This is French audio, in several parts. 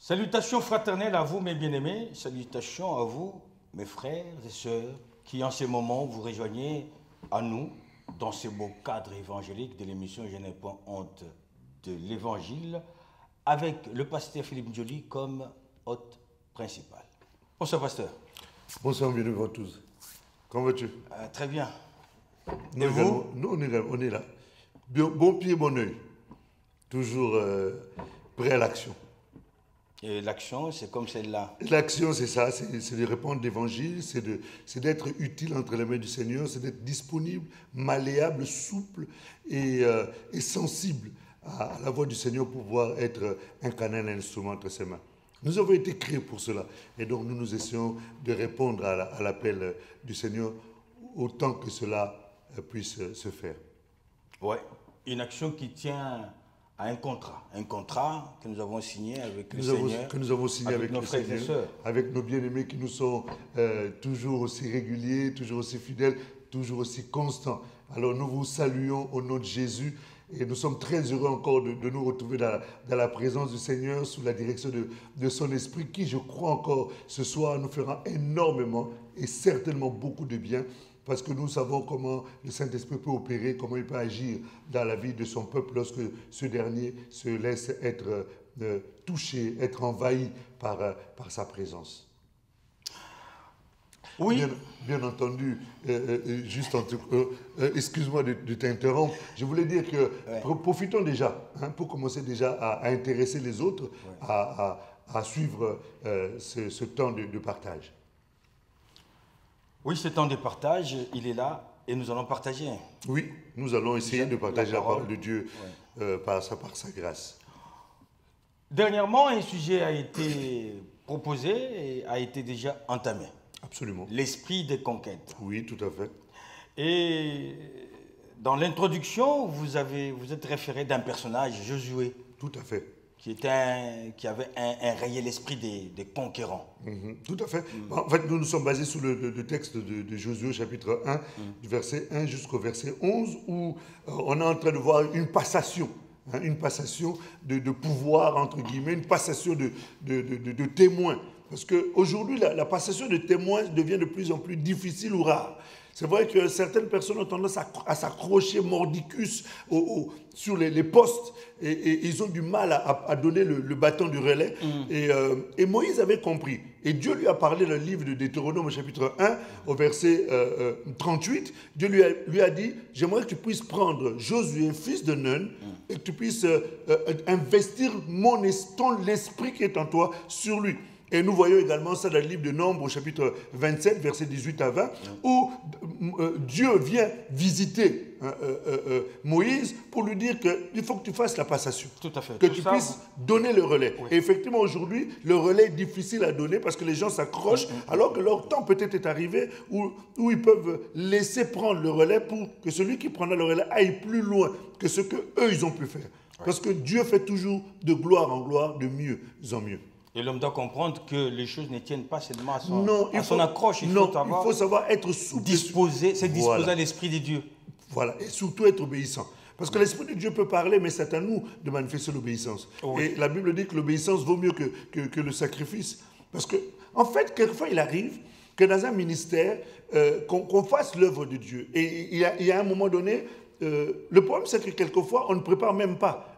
Salutations fraternelles à vous, mes bien-aimés. Salutations à vous, mes frères et sœurs, qui en ce moment vous rejoignez à nous dans ce beau cadre évangélique de l'émission Je n'ai pas honte de l'Évangile, avec le pasteur Philippe Njoli comme hôte principal. Bonsoir, pasteur. Bonsoir, bienvenue à tous. Comment vas-tu? Très bien. Nous, vous? nous on est là. Bon pied, bon oeil. Toujours prêt à l'action. Et l'action, c'est comme celle-là. L'action, c'est ça, c'est de répandre l'évangile, c'est d'être utile entre les mains du Seigneur, c'est d'être disponible, malléable, souple et sensible à la voix du Seigneur pour pouvoir être un canal, un instrument entre ses mains. Nous avons été créés pour cela. Et donc, nous essayons de répondre à l'appel du Seigneur autant que cela puisse se faire. Oui, une action qui tient à un contrat que nous avons signé avec le Seigneur, que nous avons signé avec nos le frères Seigneur, et sœurs, avec nos bien-aimés qui nous sont toujours aussi réguliers, toujours aussi fidèles, toujours aussi constants. Alors nous vous saluons au nom de Jésus et nous sommes très heureux encore de nous retrouver dans la présence du Seigneur, sous la direction de son Esprit qui, je crois encore, ce soir nous fera énormément et certainement beaucoup de bien. Parce que nous savons comment le Saint-Esprit peut opérer, comment il peut agir dans la vie de son peuple lorsque ce dernier se laisse être touché, être envahi par sa présence. Oui. Bien entendu, excuse-moi de t'interrompre, je voulais dire que profitons déjà, pour commencer déjà à intéresser les autres, à suivre ce temps de partage. Oui, ce temps de partage, il est là et nous allons partager. Oui, nous allons essayer de partager la parole de Dieu par sa grâce. Dernièrement, un sujet a été proposé et a été déjà entamé. Absolument. L'esprit des conquêtes. Oui, tout à fait. Et dans l'introduction, vous êtes référé d'un personnage, Josué. Tout à fait. Qui avait un réel esprit des conquérants. Tout à fait. En fait, nous nous sommes basés sur le texte de Josué, chapitre 1, du verset 1 jusqu'au verset 11, où on est en train de voir une passation de pouvoir, entre guillemets, une passation de témoins. Parce qu'aujourd'hui, la passation de témoins devient de plus en plus difficile ou rare. C'est vrai que certaines personnes ont tendance à s'accrocher mordicus sur les postes et ils ont du mal à donner le bâton du relais. Et Moïse avait compris. Et Dieu lui a parlé dans le livre de Deutéronome, chapitre 1, au verset 38. Dieu lui a dit, j'aimerais que tu puisses prendre Josué, fils de Nun, et que tu puisses investir l'esprit qui est en toi sur lui. Et nous voyons également ça dans le livre de Nombres, au chapitre 27, versets 18 à 20, où Dieu vient visiter Moïse pour lui dire qu'il faut que tu fasses la passation. Tout à fait. Que tu puisses donner le relais. Oui. Et effectivement, aujourd'hui, le relais est difficile à donner parce que les gens s'accrochent, alors que leur temps peut-être est arrivé où ils peuvent laisser prendre le relais pour que celui qui prendra le relais aille plus loin que ce qu'eux, ils ont pu faire. Parce que Dieu fait toujours de gloire en gloire, de mieux en mieux. Et l'homme doit comprendre que les choses ne tiennent pas seulement à son accroche. Il faut savoir être souple. C'est disposer à l'Esprit de Dieu. Voilà, et surtout être obéissant. Parce que l'Esprit de Dieu peut parler, mais c'est à nous de manifester l'obéissance. Oui. Et la Bible dit que l'obéissance vaut mieux que le sacrifice. Parce que, en fait, quelquefois, il arrive que dans un ministère, qu'on fasse l'œuvre de Dieu. Et il y a un moment donné, le problème, c'est que quelquefois, on ne prépare même pas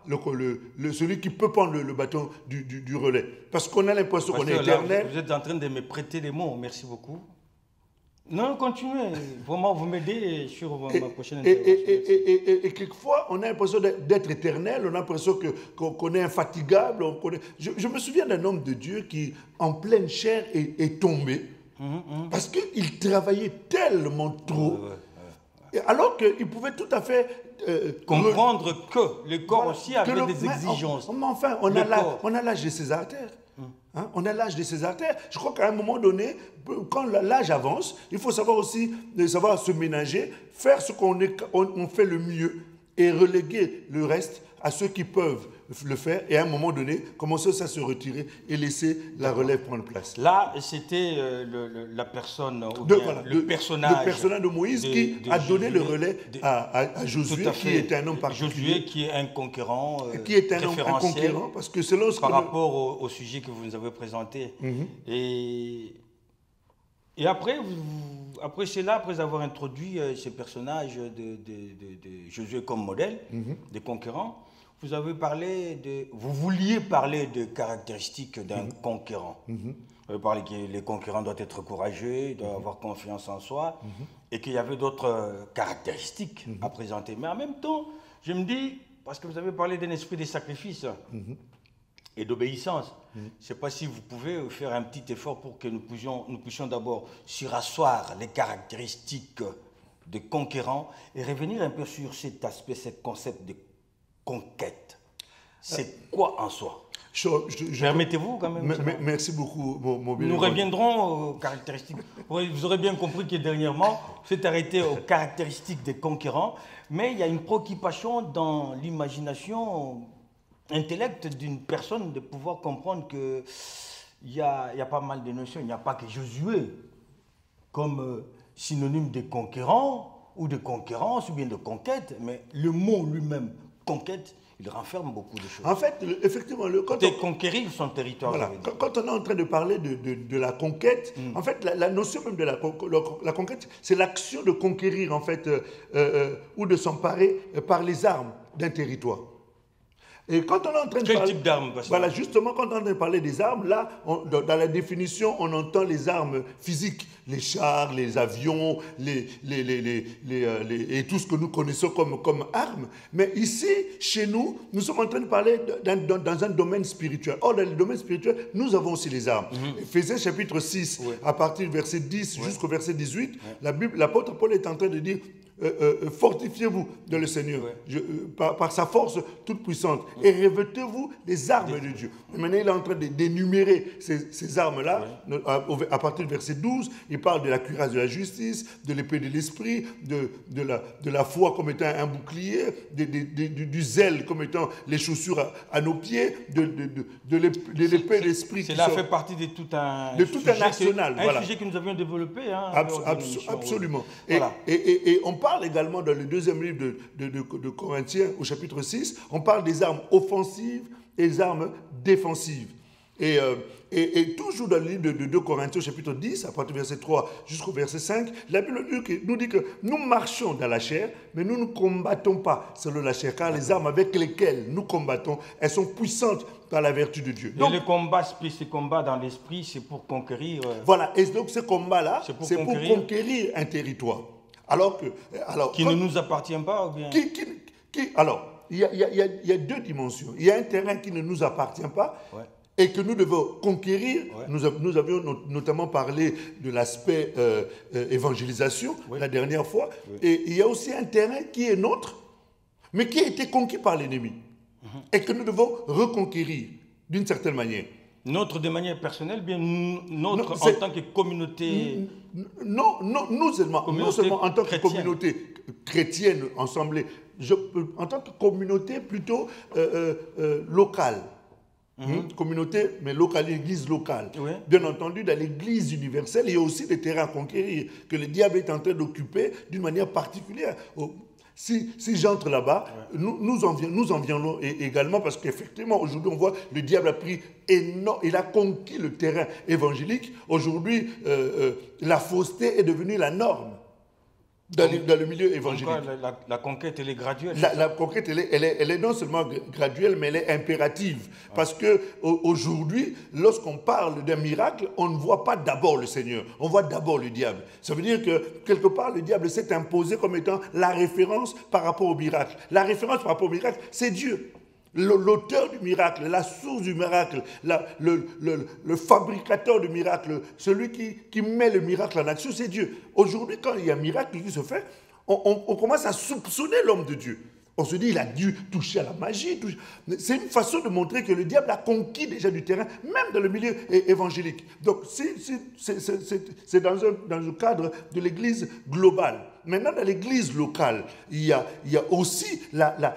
celui qui peut prendre le bâton du relais. Parce qu'on a l'impression qu'on est éternel. Là, vous êtes en train de me prêter les mots. Merci beaucoup. Non, continuez. Vraiment, vous m'aidez sur ma prochaine intervention. Et quelquefois, on a l'impression d'être éternel. On a l'impression qu'on est infatigable. Je me souviens d'un homme de Dieu qui, en pleine chair, est tombé. Parce qu'il travaillait tellement trop. Alors qu'il pouvait tout à fait comprendre que le corps aussi avait des exigences. Mais enfin, on a l'âge de ses artères. On a l'âge de ses artères. Je crois qu'à un moment donné, quand l'âge avance, il faut savoir aussi savoir se ménager, faire ce qu'on fait le mieux. et reléguer le reste à ceux qui peuvent le faire, et à un moment donné, commencer à se retirer et laisser la relève prendre place. Là, c'était la personne, ou bien le personnage de Moïse qui a donné le relais à Josué, qui était un homme particulier. Josué qui est un conquérant, qui est un conquérant, parce que selon ce par rapport au sujet que vous nous avez présenté. Et après, après cela, après avoir introduit ce personnage de Josué comme modèle, des conquérants, vous vouliez parler de caractéristiques d'un conquérant. Vous avez parlé que les conquérants doivent être courageux, doivent avoir confiance en soi, et qu'il y avait d'autres caractéristiques à présenter. Mais en même temps, je me dis, parce que vous avez parlé d'un esprit de sacrifice et d'obéissance, je ne sais pas si vous pouvez faire un petit effort pour que nous puissions d'abord surasseoir les caractéristiques de conquérants et revenir un peu sur cet aspect, ce concept de conquête. C'est quoi en soi? Permettez-vous quand même. Merci beaucoup, mon bien. Nous reviendrons aux caractéristiques. Vous aurez bien compris que dernièrement, vous êtes arrêté aux caractéristiques des conquérants, mais il y a une préoccupation dans l'imagination intellect d'une personne de pouvoir comprendre qu'il y a pas mal de notions. Il n'y a pas que Josué comme synonyme de conquérant ou de conquérance ou bien de conquête, mais le mot lui-même, conquête, il renferme beaucoup de choses. En fait, effectivement, conquérir son territoire. Voilà, quand on est en train de parler de la conquête, en fait, la notion même de la conquête, c'est l'action de conquérir, en fait, ou de s'emparer par les armes d'un territoire. Et quand on est en train de Quel type d'armes? Voilà, justement, quand on est en train de parler des armes, là, dans la définition, on entend les armes physiques, les chars, les avions, et tout ce que nous connaissons comme armes. Mais ici, chez nous, nous sommes en train de parler dans un domaine spirituel. Or, dans le domaine spirituel, nous avons aussi les armes. Éphésiens chapitre 6, à partir du verset 10 jusqu'au verset 18, l'apôtre Paul est en train de dire: fortifiez-vous dans le Seigneur par sa force toute puissante et revêtez-vous des armes de Dieu. Et maintenant, il est en train d'énumérer ces armes-là. À partir du verset 12, il parle de la cuirasse de la justice, de l'épée de l'esprit, de la foi comme étant un bouclier, du zèle comme étant les chaussures à nos pieds, de l'épée de l'esprit. Cela fait partie de tout un arsenal. Un sujet que nous avions développé. Absolument. Voilà. Et on parle également dans le deuxième livre de Corinthiens, au chapitre 6, on parle des armes offensives et des armes défensives. Et toujours dans le livre de 2 Corinthiens, au chapitre 10, à partir du verset 3 jusqu'au verset 5, la Bible nous dit que nous marchons dans la chair, mais nous ne combattons pas selon la chair, car les armes avec lesquelles nous combattons, elles sont puissantes par la vertu de Dieu. Donc, ces combats dans l'esprit, c'est pour conquérir. Voilà, et donc ce combat-là, c'est pour conquérir un territoire. Qui ne nous appartient pas ou bien... Alors, il y a deux dimensions. Il y a un terrain qui ne nous appartient pas et que nous devons conquérir. Nous avions notamment parlé de l'aspect évangélisation la dernière fois. Et il y a aussi un terrain qui est nôtre, mais qui a été conquis par l'ennemi et que nous devons reconquérir d'une certaine manière. Notre de manière personnelle, bien notre en tant que communauté. Non, nous seulement en tant que communauté chrétienne ensemble, en tant que communauté plutôt locale. Communauté, mais locale, église locale. Bien entendu, dans l'église universelle, il y a aussi des terrains à conquérir que le diable est en train d'occuper d'une manière particulière. Si j'entre là-bas, nous en viendrons également parce qu'effectivement, aujourd'hui, on voit le diable a pris énorme, il a conquis le terrain évangélique. Aujourd'hui, la fausseté est devenue la norme dans le milieu évangélique. La conquête, elle est graduelle. La conquête, elle est non seulement graduelle, mais elle est impérative. Parce qu'aujourd'hui, lorsqu'on parle d'un miracle, on ne voit pas d'abord le Seigneur, on voit d'abord le diable. Ça veut dire que, quelque part, le diable s'est imposé comme étant la référence par rapport au miracle. La référence par rapport au miracle, c'est Dieu. L'auteur du miracle, la source du miracle, le fabricateur du miracle, celui qui met le miracle en action, c'est Dieu. Aujourd'hui, quand il y a un miracle qui se fait, on commence à soupçonner l'homme de Dieu. On se dit, il a dû toucher à la magie. C'est une façon de montrer que le diable a conquis déjà du terrain, même dans le milieu évangélique. Donc, c'est dans le cadre de l'Église globale. Maintenant, dans l'église locale, il y a aussi la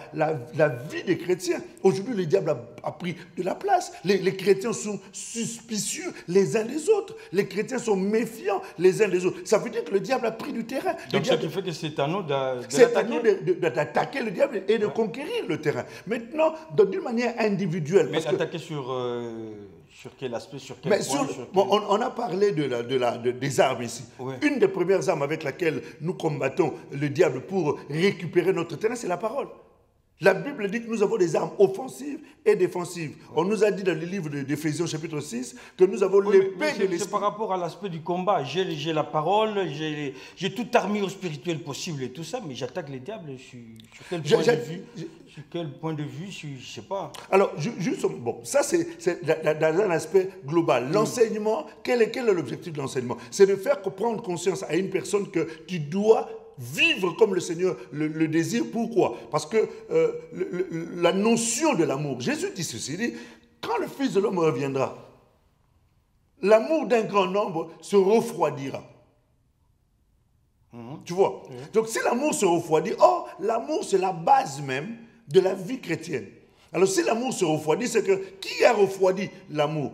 vie des chrétiens. Aujourd'hui, le diable a pris de la place. Les chrétiens sont suspicieux les uns des autres. Les chrétiens sont méfiants les uns des autres. Ça veut dire que le diable a pris du terrain. Donc, ce qui fait que c'est à nous d'attaquer le diable et de conquérir le terrain. Maintenant, d'une manière individuelle. Mais attaquer sur quel aspect, sur quel point on a parlé des armes ici. Oui. Une des premières armes avec laquelle nous combattons le diable pour récupérer notre terrain, c'est la parole. La Bible dit que nous avons des armes offensives et défensives. On nous a dit dans le livre d'Éphésiens chapitre 6 que nous avons l'épée de l'esprit. C'est par rapport à l'aspect du combat. J'ai la parole, j'ai toute armure spirituelle possible et tout ça, mais j'attaque les diables sur quel point de vue? Sur quel point de vue, je ne sais pas. Alors, bon, ça c'est dans un aspect global. L'enseignement, quel est l'objectif de l'enseignement? C'est de faire prendre conscience à une personne que tu dois vivre comme le Seigneur le désire. Pourquoi? Parce que la notion de l'amour, Jésus dit ceci, il dit, quand le Fils de l'homme reviendra, l'amour d'un grand nombre se refroidira. Tu vois? Donc si l'amour se refroidit, l'amour c'est la base même de la vie chrétienne. Alors si l'amour se refroidit, c'est que qui a refroidi l'amour?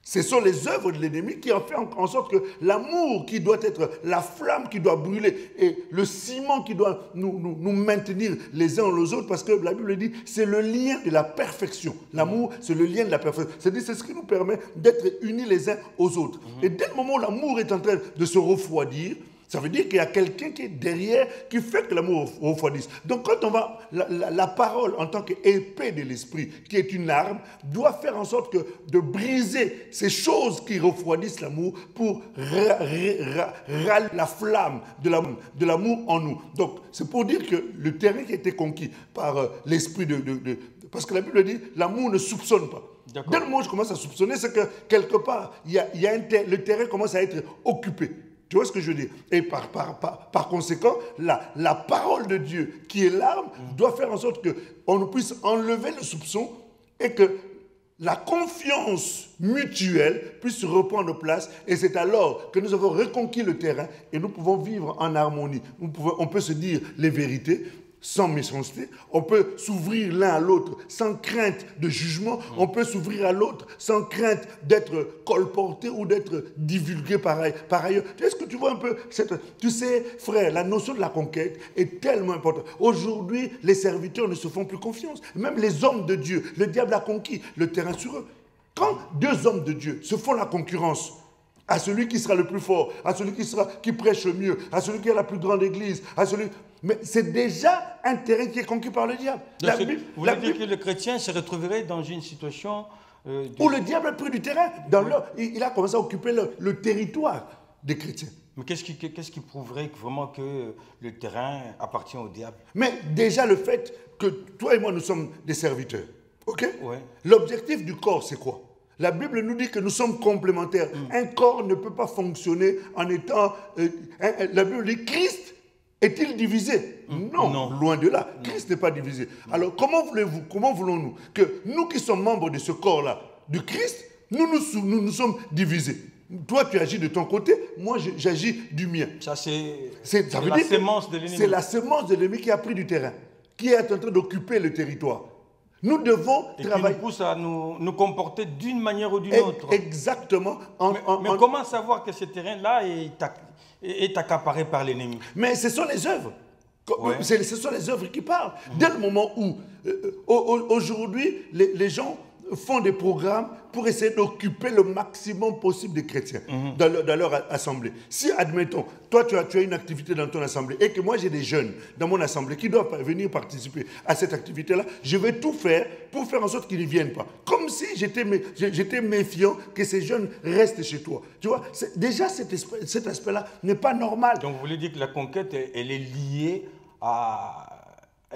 Ce sont les œuvres de l'ennemi qui ont fait en sorte que l'amour qui doit être la flamme qui doit brûler et le ciment qui doit nous maintenir les uns aux autres, parce que la Bible dit c'est le lien de la perfection. L'amour, c'est le lien de la perfection. C'est-à-dire c'est ce qui nous permet d'être unis les uns aux autres. Et dès le moment où l'amour est en train de se refroidir, ça veut dire qu'il y a quelqu'un qui est derrière, qui fait que l'amour refroidisse. Donc quand on va, la parole en tant qu'épée de l'esprit, qui est une arme, doit faire en sorte de briser ces choses qui refroidissent l'amour pour râler la flamme de l'amour en nous. Donc c'est pour dire que le terrain qui a été conquis par l'esprit parce que la Bible dit, l'amour ne soupçonne pas. Dès le moment où je commence à soupçonner, c'est que quelque part, le terrain commence à être occupé. Tu vois ce que je veux dire? Et par conséquent, la parole de Dieu, qui est l'arme, doit faire en sorte qu'on puisse enlever le soupçon et que la confiance mutuelle puisse se reprendre place. Et c'est alors que nous avons reconquis le terrain et nous pouvons vivre en harmonie. On peut se dire les vérités sans méchanceté, on peut s'ouvrir l'un à l'autre sans crainte de jugement, on peut s'ouvrir à l'autre sans crainte d'être colporté ou d'être divulgué par ailleurs. Est-ce que tu vois un peu tu sais, frère, la notion de la conquête est tellement importante. Aujourd'hui, les serviteurs ne se font plus confiance. Même les hommes de Dieu, le diable a conquis le terrain sur eux. Quand deux hommes de Dieu se font la concurrence à celui qui sera le plus fort, à celui qui prêche le mieux, à celui qui a la plus grande église, mais c'est déjà un terrain qui est conquis par le diable. Vous voulez dire que le chrétien se retrouverait dans une situation où le diable a pris du terrain. Il a commencé à occuper le territoire des chrétiens. Mais qu'est-ce qui prouverait vraiment que le terrain appartient au diable? Mais déjà le fait que toi et moi, nous sommes des serviteurs. Ok? Ouais. L'objectif du corps, c'est quoi? La Bible nous dit que nous sommes complémentaires. Un corps ne peut pas fonctionner en étant... la Bible dit Christ est-il divisé? Non, loin de là. Christ n'est pas divisé. Alors, comment voulons-nous que nous qui sommes membres de ce corps-là, de Christ, nous sommes divisés? Toi, tu agis de ton côté, moi, j'agis du mien. Ça, c'est la sémence de l'ennemi. C'est la sémence de l'ennemi qui a pris du terrain, qui est en train d'occuper le territoire. Nous devons travailler. Qui nous pousse à nous comporter d'une manière ou d'une autre. Exactement. Mais comment savoir que ce terrain-là est accaparé par l'ennemi? Mais ce sont les œuvres. Ouais. Ce sont les œuvres qui parlent. Dès le moment où, aujourd'hui, les gens font des programmes pour essayer d'occuper le maximum possible des chrétiens dans leur assemblée. Si, admettons, toi tu as une activité dans ton assemblée et que moi j'ai des jeunes dans mon assemblée qui doivent venir participer à cette activité-là, je vais tout faire pour faire en sorte qu'ils ne viennent pas. Comme si j'étais méfiant que ces jeunes restent chez toi. Tu vois, déjà cet aspect-là n'est pas normal. Donc vous voulez dire que la conquête, elle est liée à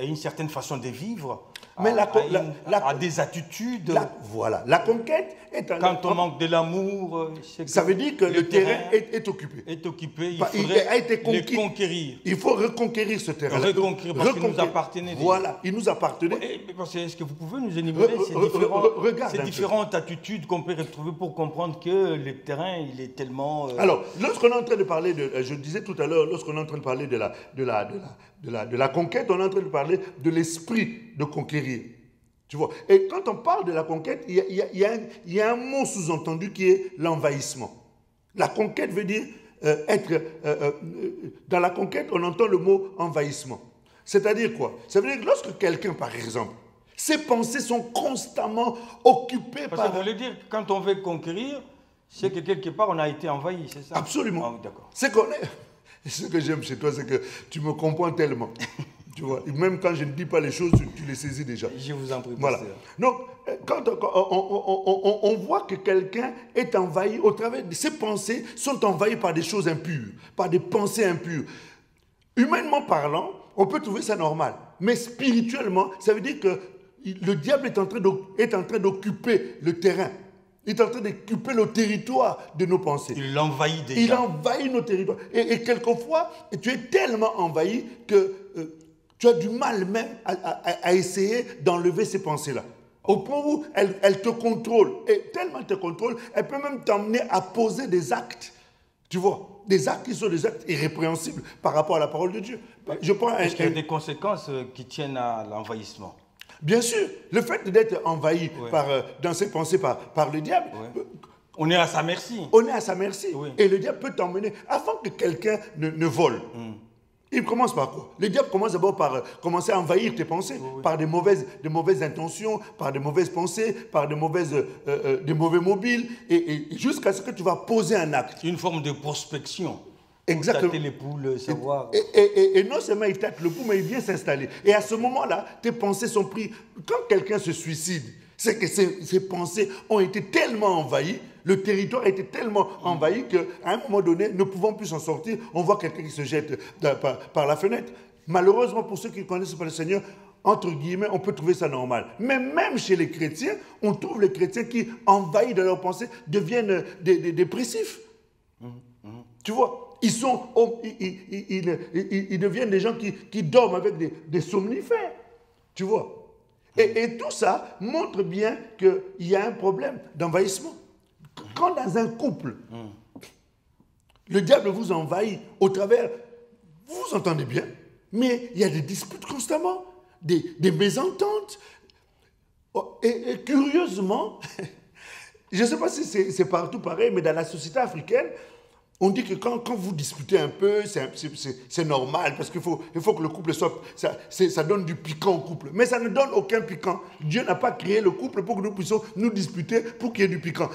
une certaine façon de vivre? Mais à des attitudes. Voilà, la conquête est un... Quand on manque de l'amour, ça veut dire que le terrain est occupé. Il faudrait a été conquis. le conquérir. Il faut reconquérir ce terrain. Reconquérir, parce qu'il nous appartenait. Voilà, il nous appartenait. Est-ce que vous pouvez nous énumérer ces différentes attitudes qu'on peut retrouver pour comprendre que le terrain, il est tellement... Alors, lorsqu'on est en train de parler de... Je disais tout à l'heure, lorsqu'on est en train de parler de la conquête, on est en train de parler de l'esprit de conquérir. Tu vois. Et quand on parle de la conquête, il y a un mot sous-entendu qui est l'envahissement. La conquête veut dire dans la conquête, on entend le mot envahissement. C'est-à-dire quoi? Ça veut dire que lorsque quelqu'un, par exemple, ses pensées sont constamment occupées par... Ça veut dire que quand on veut conquérir, c'est que quelque part on a été envahi, c'est ça? Absolument. Ah, d'accord. C'est qu'on est... Ce que j'aime chez toi, c'est que tu me comprends tellement. Tu vois, même quand je ne dis pas les choses, tu les saisis déjà. Je vous en prie. Voilà. Donc, quand on voit que quelqu'un est envahi au travers de ses pensées, sont envahies par des choses impures, par des pensées impures. Humainement parlant, on peut trouver ça normal. Mais spirituellement, ça veut dire que le diable est en train d'occuper le terrain. Il est en train d'occuper le territoire de nos pensées. Il l'envahit déjà. Il envahit nos territoires. Et quelquefois, tu es tellement envahi que tu as du mal même à essayer d'enlever ces pensées-là. Au point où elles te contrôlent. Et tellement elles te contrôlent, elles peuvent même t'emmener à poser des actes. Tu vois, des actes qui sont des actes irrépréhensibles par rapport à la parole de Dieu. Est-ce qu'il y a des conséquences qui tiennent à l'envahissement? Bien sûr, le fait d'être envahi dans ses pensées par le diable, on est à sa merci. On est à sa merci. Oui. Et le diable peut t'emmener, avant que quelqu'un ne vole. Il commence par quoi? Le diable commence d'abord par commencer à envahir tes pensées, par des mauvaises intentions, par des mauvaises pensées, par des mauvais mobiles, et jusqu'à ce que tu vas poser un acte. Une forme de prospection. Exactement. Tâter les poules, savoir. Et non seulement il tâte le pouls, mais il vient s'installer. Et à ce moment-là, tes pensées sont prises. Quand quelqu'un se suicide, c'est que ses pensées ont été tellement envahies, le territoire a été tellement envahi qu'à un moment donné, ne pouvant plus s'en sortir, on voit quelqu'un qui se jette par la fenêtre. Malheureusement, pour ceux qui ne connaissent pas le Seigneur, entre guillemets, on peut trouver ça normal. Mais même chez les chrétiens, on trouve les chrétiens qui, envahis de leurs pensées, deviennent des dépressifs. Tu vois? Ils deviennent des gens qui dorment avec des somnifères. Tu vois? Et tout ça montre bien qu'il y a un problème d'envahissement. Quand dans un couple, le diable vous envahit au travers, vous vous entendez bien, mais il y a des disputes constamment, des mésententes. Et curieusement, je ne sais pas si c'est partout pareil, mais dans la société africaine, on dit que quand vous disputez un peu, c'est normal, parce qu'il faut que le couple soit... Ça donne du piquant au couple. Mais ça ne donne aucun piquant. Dieu n'a pas créé le couple pour que nous puissions nous disputer, pour qu'il y ait du piquant.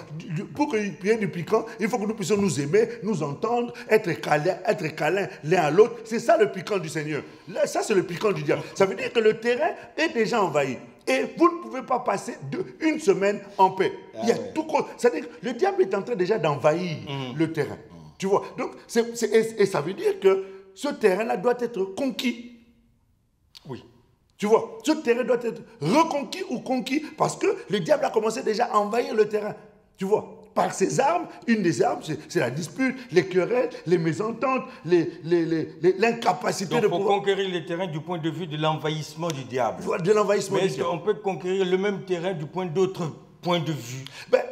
Pour qu'il y ait du piquant, il faut que nous puissions nous aimer, nous entendre, être câlins l'un à l'autre. C'est ça le piquant du Seigneur. Là, ça, c'est le piquant du diable. Ça veut dire que le terrain est déjà envahi. Et vous ne pouvez pas passer une semaine en paix. Il y a tout... C'est-à-dire que le diable est en train déjà d'envahir le terrain. Tu vois, donc, et ça veut dire que ce terrain-là doit être conquis. Oui. Tu vois, ce terrain doit être reconquis ou conquis parce que le diable a commencé déjà à envahir le terrain. Tu vois, par ses armes, une des armes, c'est la dispute, les querelles, les mésententes, l'incapacité de pouvoir... Donc, pour conquérir le terrain du point de vue de l'envahissement du diable. De l'envahissement du diable. Mais est-ce qu'on peut conquérir le même terrain du point d'autres point de vue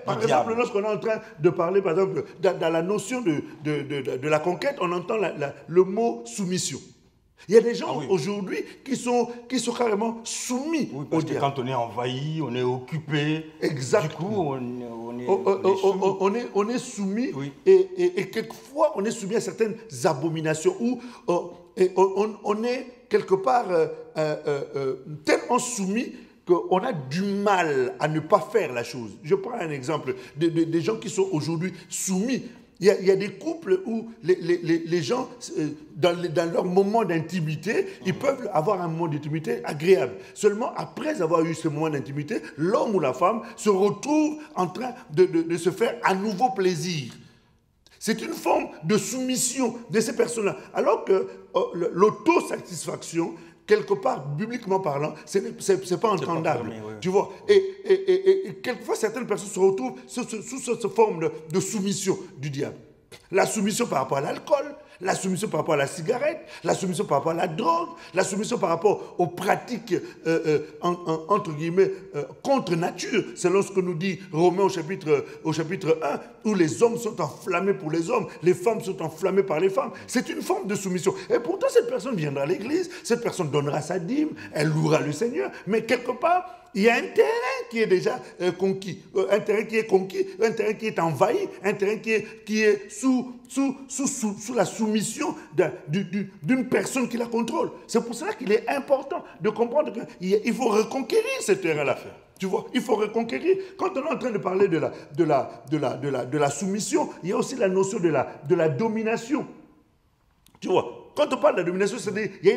par exemple, lorsqu'on est en train de parler, par exemple, dans la notion de la conquête, on entend le mot soumission. Il y a des gens aujourd'hui qui sont carrément soumis au diable. Quand on est envahi, on est occupé. Exactement. Du coup, on est soumis et quelquefois on est soumis à certaines abominations où on est quelque part tellement soumis qu'on a du mal à ne pas faire la chose. Je prends un exemple des gens qui sont aujourd'hui soumis. Il y a des couples où les gens, dans leur moment d'intimité, ils peuvent avoir un moment d'intimité agréable. Seulement, après avoir eu ce moment d'intimité, l'homme ou la femme se retrouve en train de se faire à nouveau plaisir. C'est une forme de soumission de ces personnes-là. Alors que l'autosatisfaction quelque part, bibliquement parlant, ce n'est pas entendable. Oui. Tu vois, et quelquefois, certaines personnes se retrouvent sous cette forme de soumission du diable. La soumission par rapport à l'alcool, la soumission par rapport à la cigarette, la soumission par rapport à la drogue, la soumission par rapport aux pratiques, entre guillemets, contre nature, selon ce que nous dit Romains au chapitre 1, où les hommes sont enflammés pour les hommes, les femmes sont enflammées par les femmes. C'est une forme de soumission. Et pourtant, cette personne viendra à l'église, cette personne donnera sa dîme, elle louera le Seigneur, mais quelque part, il y a un terrain qui est déjà conquis, un terrain qui est conquis, un terrain qui est envahi, un terrain qui est sous la soumission d'une personne qui la contrôle. C'est pour cela qu'il est important de comprendre qu'il faut reconquérir ce terrain-là. Tu vois, il faut reconquérir. Quand on est en train de parler de la soumission, il y a aussi la notion de la domination. Tu vois, quand on parle de la domination, c'est-à-dire qu'il y a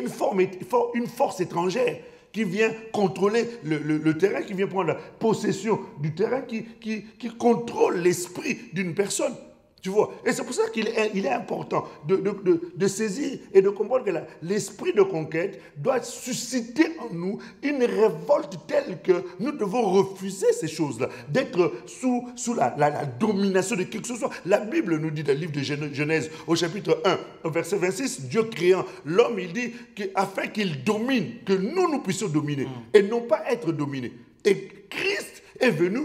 une force étrangère qui vient contrôler le terrain, qui vient prendre la possession du terrain, qui contrôle l'esprit d'une personne. Tu vois, et c'est pour ça qu'il est important de saisir et de comprendre que l'esprit de conquête doit susciter en nous une révolte telle que nous devons refuser ces choses-là, d'être sous la domination de qui que ce soit. La Bible nous dit dans le livre de Genèse, au chapitre 1, au verset 26, Dieu créant l'homme, il dit afin qu'il domine, que nous puissions dominer, et non pas être dominés. Et Christ est venu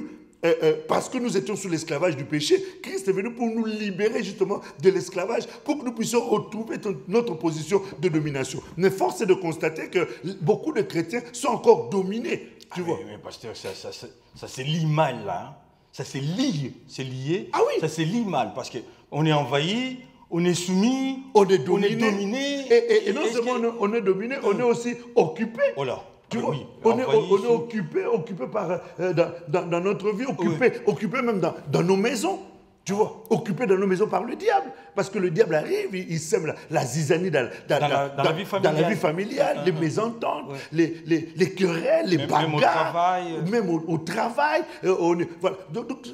parce que nous étions sous l'esclavage du péché. Christ est venu pour nous libérer justement de l'esclavage, pour que nous puissions retrouver notre position de domination. Mais force est de constater que beaucoup de chrétiens sont encore dominés. Tu vois. Mais pasteur, ça se lie mal là. Hein. Ça se lie, c'est lié. Ah oui. Ça se lie mal parce qu'on est envahi, on est soumis, on est dominé. Et non seulement on est dominé, on est aussi occupé. Oh là. Tu vois, oui, on est occupé par, dans notre vie, occupé même dans nos maisons. Tu vois, occupé dans nos maisons par le diable. Parce que le diable arrive, il sème la zizanie dans la vie familiale, les mésententes, les querelles, les bagarres. Même au travail. Voilà. Donc,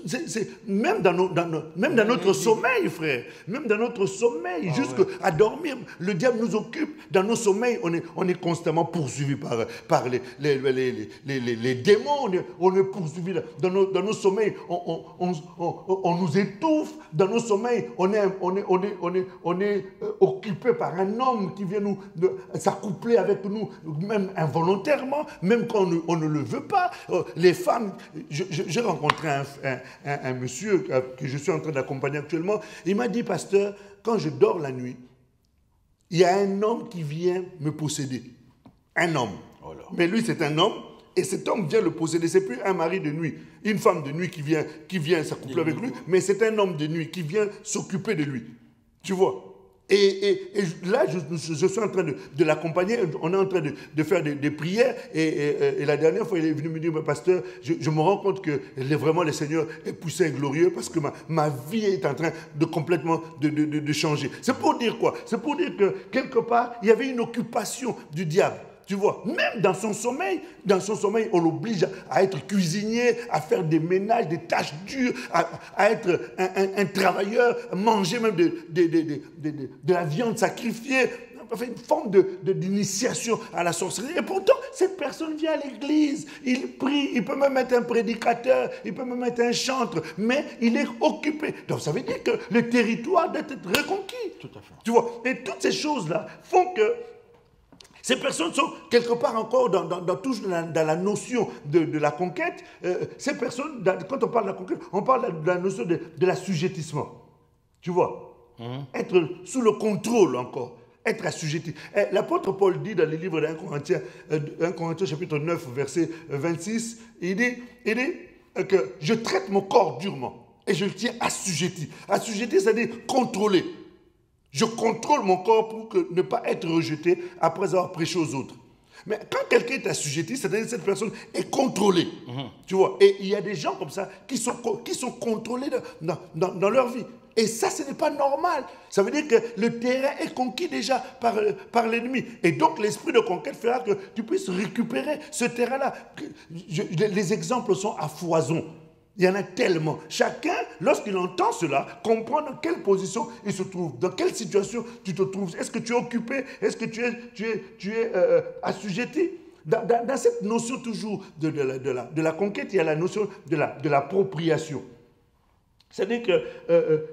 même dans notre sommeil, frère. Même dans notre sommeil, jusqu'à dormir, le diable nous occupe. Dans nos sommeils, on est constamment poursuivi par les démons. On est poursuivi dans nos sommeils. On nous étouffe. Dans nos sommeils, on est occupé par un homme qui vient s'accoupler avec nous, même involontairement, même quand on ne le veut pas. Les femmes, j'ai rencontré un monsieur que je suis en train d'accompagner actuellement. Il m'a dit, pasteur, quand je dors la nuit, il y a un homme qui vient me posséder. Un homme. Oh là. Mais lui, c'est un homme. Et cet homme vient le posséder. Ce n'est plus un mari de nuit, une femme de nuit qui vient s'accoupler avec lui, mais c'est un homme de nuit qui vient s'occuper de lui. Tu vois. Et là, je suis en train de l'accompagner. On est en train de faire des prières. Et la dernière fois, il est venu me dire, pasteur, je me rends compte que vraiment le Seigneur est puissant et glorieux parce que ma vie est en train de complètement de changer. C'est pour dire quoi? C'est pour dire que quelque part, il y avait une occupation du diable. Tu vois, même dans son sommeil, on l'oblige à être cuisinier, à faire des ménages, des tâches dures, à être un travailleur, à manger même de la viande sacrifiée, enfin une forme d'initiation à la sorcellerie. Et pourtant, cette personne vient à l'église, il prie, il peut même être un prédicateur, il peut même être un chantre, mais il est occupé. Donc ça veut dire que le territoire doit être reconquis. Tout à fait. Tu vois, et toutes ces choses-là font que ces personnes sont quelque part encore toujours dans la notion de la conquête. Ces personnes, quand on parle de la conquête, on parle de la notion de l'assujettissement. Tu vois, être sous le contrôle encore, être assujetti. L'apôtre Paul dit dans le livre de 1 Corinthiens chapitre 9, verset 26, il dit que je traite mon corps durement et je le tiens assujetti. Assujetti, c'est-à-dire contrôlé. Je contrôle mon corps pour ne pas être rejeté après avoir prêché aux autres. Mais quand quelqu'un est assujetti, c'est-à-dire que cette personne est contrôlée. Tu vois, et il y a des gens comme ça qui sont contrôlés dans leur vie. Et ça, ce n'est pas normal. Ça veut dire que le terrain est conquis déjà par l'ennemi. Et donc, l'esprit de conquête fera que tu puisses récupérer ce terrain-là. Les exemples sont à foison. Il y en a tellement. Chacun, lorsqu'il entend cela, comprend dans quelle position il se trouve, dans quelle situation tu te trouves. Est-ce que tu es occupé? Est-ce que tu es assujetti? Dans cette notion toujours de la conquête, il y a la notion de l'appropriation. C'est-à-dire que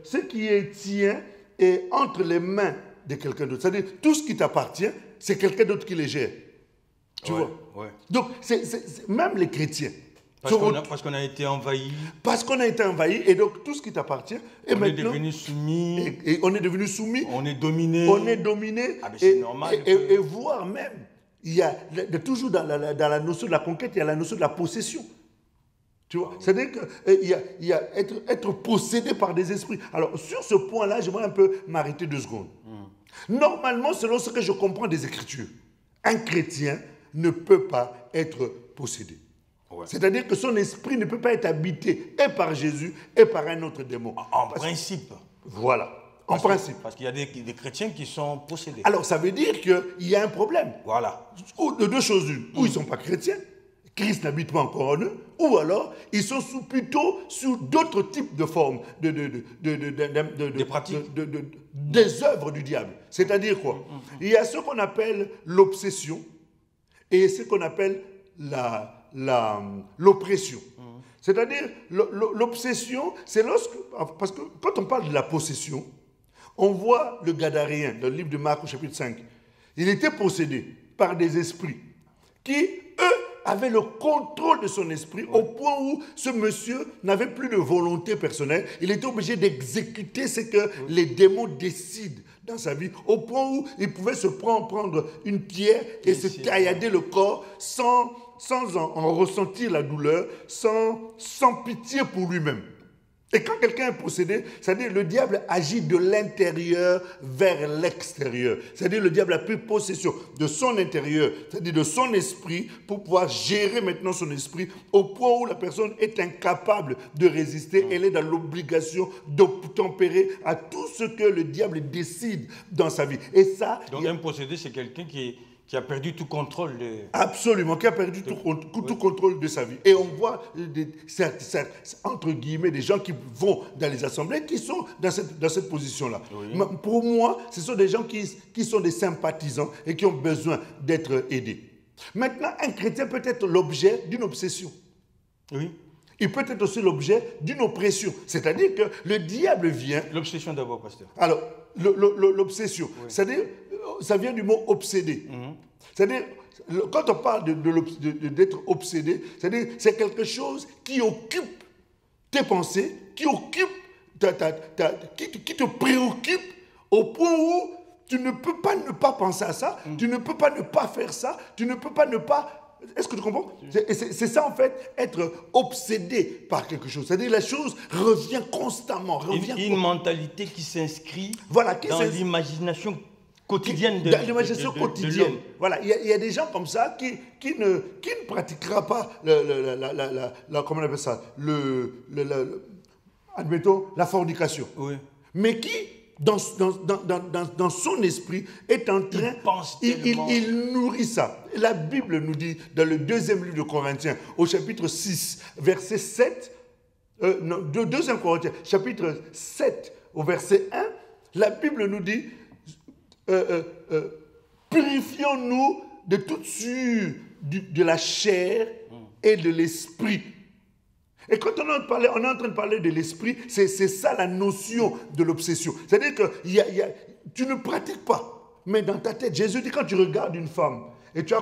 ce qui est tien est entre les mains de quelqu'un d'autre. C'est-à-dire tout ce qui t'appartient, c'est quelqu'un d'autre qui les gère. Tu vois? Ouais. Donc, même les chrétiens. Parce qu'on a été envahi. Parce qu'on a été envahi, et donc tout ce qui t'appartient. On est devenu soumis. Et on est devenu soumis. On est dominé. On est dominé. Ah, c'est normal. Et voire même, il y a toujours dans la notion de la conquête, il y a la notion de la possession. Tu vois, c'est-à-dire qu'il y a être possédé par des esprits. Alors, sur ce point-là, j'aimerais un peu m'arrêter 2 secondes. Normalement, selon ce que je comprends des Écritures, un chrétien ne peut pas être possédé. Ouais. C'est-à-dire que son esprit ne peut pas être habité et par Jésus et par un autre démon. En principe. Voilà. En principe. Parce qu'il y a des chrétiens qui sont possédés. Alors, ça veut dire qu'il y a un problème. Voilà. Ou de 2 choses une. Ou ils ne sont pas chrétiens, Christ n'habite pas encore en eux, ou alors ils sont plutôt sous d'autres types de formes, des pratiques, des œuvres du diable. C'est-à-dire quoi? Il y a ce qu'on appelle l'obsession et ce qu'on appelle l'oppression. C'est-à-dire l'obsession, c'est parce que quand on parle de la possession, on voit le Gadaréen dans le livre de Marc au chapitre 5. Il était possédé par des esprits qui, eux, avaient le contrôle de son esprit au point où ce monsieur n'avait plus de volonté personnelle. Il était obligé d'exécuter ce que les démons décident dans sa vie, au point où il pouvait se prendre une pierre et se taillader le corps sans en ressentir la douleur, sans pitié pour lui-même. Et quand quelqu'un est possédé, c'est-à-dire le diable agit de l'intérieur vers l'extérieur. C'est-à-dire le diable a pris possession de son intérieur, c'est-à-dire de son esprit, pour pouvoir gérer maintenant son esprit au point où la personne est incapable de résister. Elle est dans l'obligation d'obtempérer à tout ce que le diable décide dans sa vie. Et ça, donc un possédé, c'est quelqu'un qui a perdu tout contrôle. Absolument, qui a perdu tout contrôle de sa vie. Et on voit, entre guillemets, des gens qui vont dans les assemblées qui sont dans cette position-là. Oui. Pour moi, ce sont des gens qui sont des sympathisants et qui ont besoin d'être aidés. Maintenant, un chrétien peut être l'objet d'une obsession. Oui. Il peut être aussi l'objet d'une oppression. C'est-à-dire que le diable vient... L'obsession d'abord, pasteur. Alors, l'obsession, oui. C'est-à-dire... Ça vient du mot obsédé. C'est-à-dire, quand on parle d'être obsédé, c'est-à-dire c'est quelque chose qui occupe tes pensées, qui occupe, qui te préoccupe au point où tu ne peux pas ne pas penser à ça, tu ne peux pas ne pas faire ça, tu ne peux pas ne pas... Est-ce que tu comprends? C'est ça en fait, être obsédé par quelque chose. C'est-à-dire la chose revient constamment. Une mentalité qui s'inscrit dans l'imagination quotidienne de l'imagination quotidienne. Voilà, il y a des gens comme ça qui ne pratiquera pas comment on appelle ça, admettons, la fornication. Oui. Mais qui, dans son esprit, est en train... Il nourrit ça. La Bible nous dit, dans le 2e livre de Corinthiens, au chapitre 6, verset 7, 2e Corinthiens, chapitre 7, au verset 1, la Bible nous dit... purifions-nous de toute souillure de la chair et de l'esprit. Et quand on est en train de parler de l'esprit, c'est ça la notion de l'obsession. C'est-à-dire que tu ne pratiques pas, mais dans ta tête, Jésus dit quand tu regardes une femme, et tu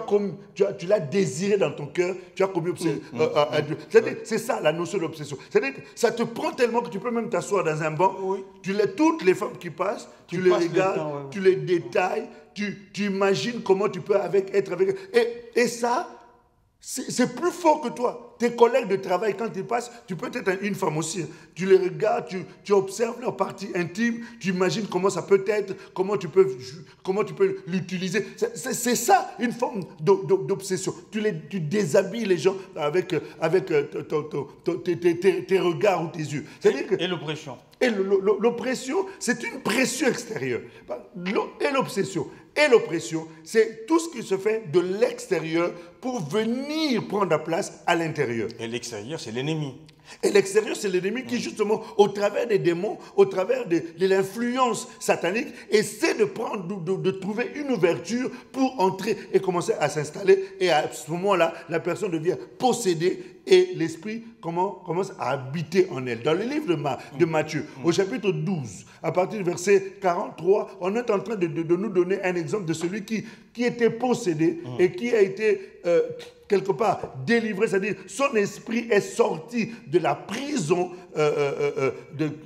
l'as désiré dans ton cœur, tu as commis obsession. C'est ça la notion d'obsession. C'est-à-dire que ça te prend tellement que tu peux même t'asseoir dans un banc. Oui. Toutes les femmes qui passent, tu les regardes, tu les détailles, tu imagines comment tu peux être avec eux. Et ça, c'est plus fort que toi. Tes collègues de travail, quand ils passent, tu peux être une femme aussi. Tu les regardes, tu observes leur partie intime, tu imagines comment ça peut être, comment tu peux l'utiliser. C'est ça, une forme d'obsession. Tu déshabilles les gens avec tes regards ou tes yeux. Et l'oppression. Et l'oppression, c'est une pression extérieure. Et l'obsession. et l'oppression, c'est tout ce qui se fait de l'extérieur pour venir prendre la place à l'intérieur. Et l'extérieur, c'est l'ennemi. Et l'extérieur, c'est l'ennemi qui, justement, au travers des démons, au travers de l'influence satanique, essaie de trouver une ouverture pour entrer et commencer à s'installer. Et à ce moment-là, la personne devient possédée et l'esprit commence à habiter en elle. Dans le livre de Matthieu, au chapitre 12, à partir du verset 43, on est en train de nous donner un exemple de celui qui était possédé et qui a été quelque part délivré, c'est-à-dire son esprit est sorti de la prison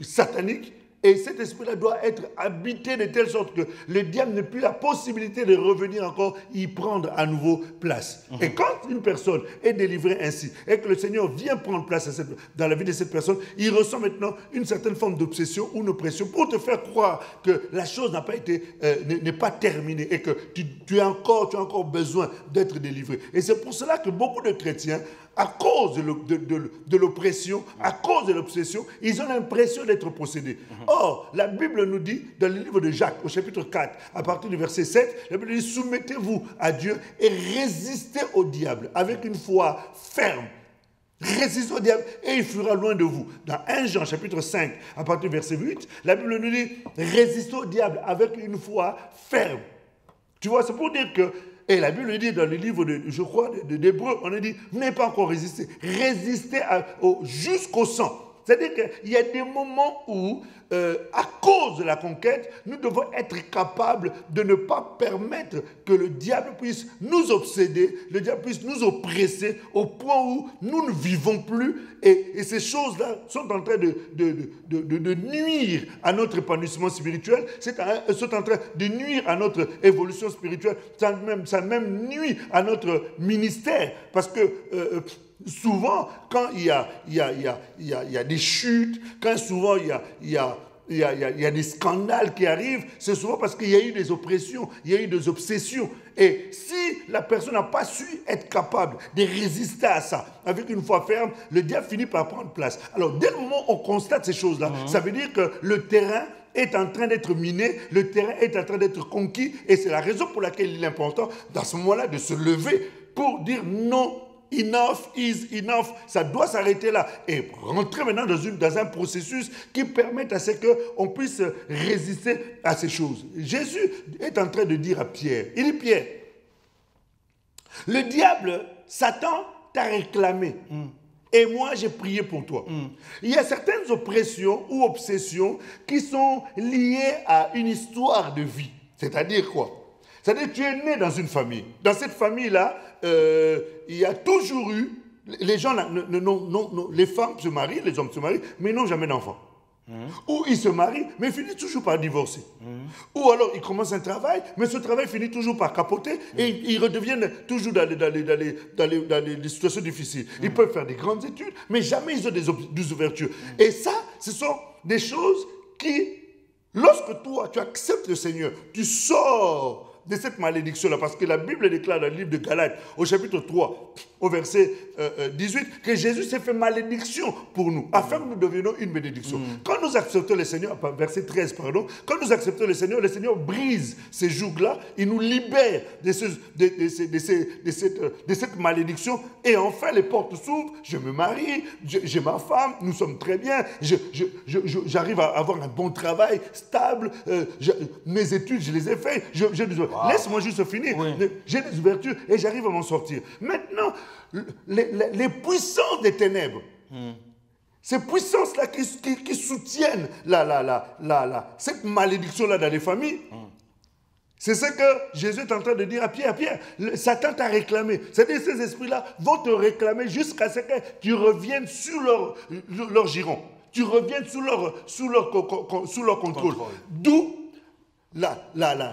satanique. Et cet esprit-là doit être habité de telle sorte que le diable n'a plus la possibilité de revenir encore y prendre à nouveau place. Et quand une personne est délivrée ainsi, et que le Seigneur vient prendre place dans la vie de cette personne, il ressent maintenant une certaine forme d'obsession ou d'oppression pour te faire croire que la chose n'a pas été, n'est pas terminée et que tu as encore besoin d'être délivré. Et c'est pour cela que beaucoup de chrétiens, à cause de l'oppression, à cause de l'obsession, ils ont l'impression d'être possédés. Or, la Bible nous dit, dans le livre de Jacques, au chapitre 4, à partir du verset 7, la Bible dit « Soumettez-vous à Dieu et résistez au diable avec une foi ferme. Résistez au diable et il fuira loin de vous. » Dans 1 Jean, chapitre 5, à partir du verset 8, la Bible nous dit « Résistez au diable avec une foi ferme. » Tu vois, c'est pour dire que et la Bible dit dans le livre, d'Hébreux, on a dit, vous n'avez pas encore résisté. Résistez jusqu'au sang. C'est-à-dire qu'il y a des moments où, à cause de la conquête, nous devons être capables de ne pas permettre que le diable puisse nous obséder, le diable puisse nous oppresser au point où nous ne vivons plus. Et ces choses-là sont en train de nuire à notre épanouissement spirituel, sont en train de nuire à notre évolution spirituelle, ça même nuit à notre ministère. Parce que souvent, quand il y a des chutes, quand souvent il y a des scandales qui arrivent, c'est souvent parce qu'il y a eu des oppressions, il y a eu des obsessions. Et si la personne n'a pas su être capable de résister à ça, avec une foi ferme, le diable finit par prendre place. Alors, dès le moment où on constate ces choses-là, ça veut dire que le terrain est en train d'être miné, le terrain est en train d'être conquis, et c'est la raison pour laquelle il est important, dans ce moment-là, de se lever pour dire non. Enough is enough. Ça doit s'arrêter là. Et rentrer maintenant dans un processus qui permette à ce qu'on puisse résister à ces choses. Jésus est en train de dire à Pierre, il dit Pierre, le diable, Satan t'a réclamé. Et moi, j'ai prié pour toi. Il y a certaines oppressions ou obsessions qui sont liées à une histoire de vie. C'est-à-dire quoi? C'est-à-dire que tu es né dans une famille. Dans cette famille-là, il y a toujours eu... Les gens, les femmes se marient, les hommes se marient, mais n'ont jamais d'enfants. Ou ils se marient, mais finissent toujours par divorcer. Ou alors ils commencent un travail, mais ce travail finit toujours par capoter et ils redeviennent toujours dans les situations difficiles. Ils peuvent faire des grandes études, mais jamais ils ont des ouvertures. Et ça, ce sont des choses qui, lorsque toi, tu acceptes le Seigneur, tu sors de cette malédiction-là, parce que la Bible déclare dans le livre de Galates, au chapitre 3, au verset 18, que Jésus s'est fait malédiction pour nous, afin que nous devenions une bénédiction. Quand nous acceptons le Seigneur, verset 13, pardon, quand nous acceptons le Seigneur brise ces jougs-là, il nous libère de cette malédiction, et enfin les portes s'ouvrent, je me marie, j'ai ma femme, nous sommes très bien, j'arrive à avoir un bon travail, stable, mes études, je les ai faites, laisse-moi juste finir. Oui. J'ai des ouvertures et j'arrive à m'en sortir. Maintenant, les puissances des ténèbres, ces puissances-là qui soutiennent cette malédiction-là dans les familles, c'est ce que Jésus est en train de dire à Pierre. Pierre, Satan t'a réclamé. C'est-à-dire que ces esprits-là vont te réclamer jusqu'à ce que tu reviennes sur leur giron. Tu reviennes sous leur contrôle. D'où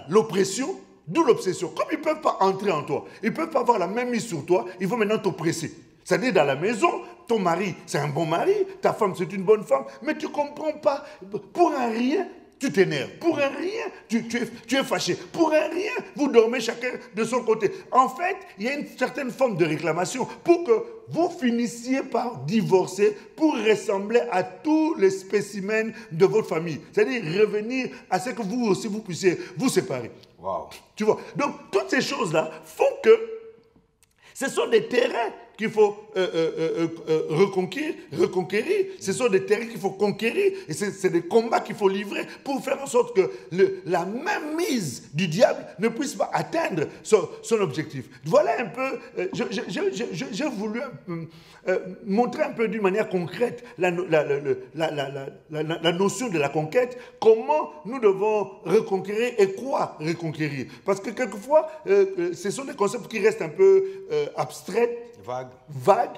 l'oppression, d'où l'obsession. Comme ils ne peuvent pas entrer en toi, ils ne peuvent pas avoir la même mise sur toi, ils vont maintenant t'oppresser. C'est-à-dire dans la maison, ton mari, c'est un bon mari, ta femme, c'est une bonne femme, mais tu ne comprends pas, pour un rien, tu t'énerves. Pour un rien, tu es fâché. Pour un rien, vous dormez chacun de son côté. En fait, il y a une certaine forme de réclamation pour que vous finissiez par divorcer pour ressembler à tous les spécimens de votre famille. C'est-à-dire revenir à ce que vous aussi, vous puissiez vous séparer. Wow. Tu vois? Donc, toutes ces choses-là font que ce sont des terrains qu'il faut reconquérir. Ce sont des terrains qu'il faut conquérir. Et c'est des combats qu'il faut livrer pour faire en sorte que la même mise du diable ne puisse pas atteindre son objectif. Voilà un peu, j'ai voulu montrer un peu d'une manière concrète la notion de la conquête, comment nous devons reconquérir et quoi reconquérir. Parce que quelquefois, ce sont des concepts qui restent un peu abstraits, vagues,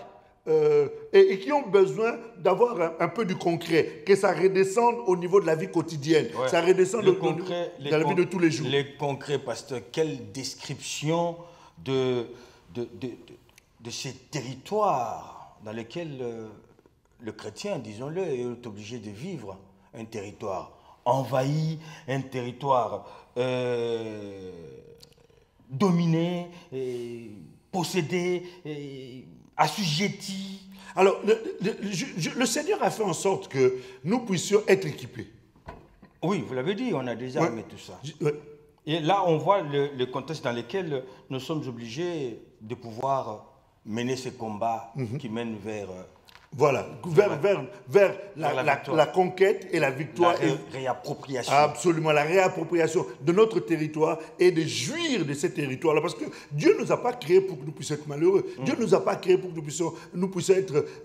et qui ont besoin d'avoir un peu du concret, que ça redescende au niveau de la vie quotidienne, ça redescende dans la vie de tous les jours. Les concrets, pasteur, quelle description de ces territoires dans lesquels le chrétien, disons-le, est obligé de vivre, un territoire envahi, un territoire dominé, possédé, assujetti. Alors, le Seigneur a fait en sorte que nous puissions être équipés. Oui, vous l'avez dit, on a des armes et tout ça. Et là, on voit le contexte dans lequel nous sommes obligés de pouvoir mener ces combats qui mènent vers... Voilà, vers la conquête et la victoire. La réappropriation. Absolument, la réappropriation de notre territoire et de jouir de ces territoires-là. Parce que Dieu ne nous a pas créés pour que nous puissions être malheureux. Dieu ne nous a pas créés pour que nous puissions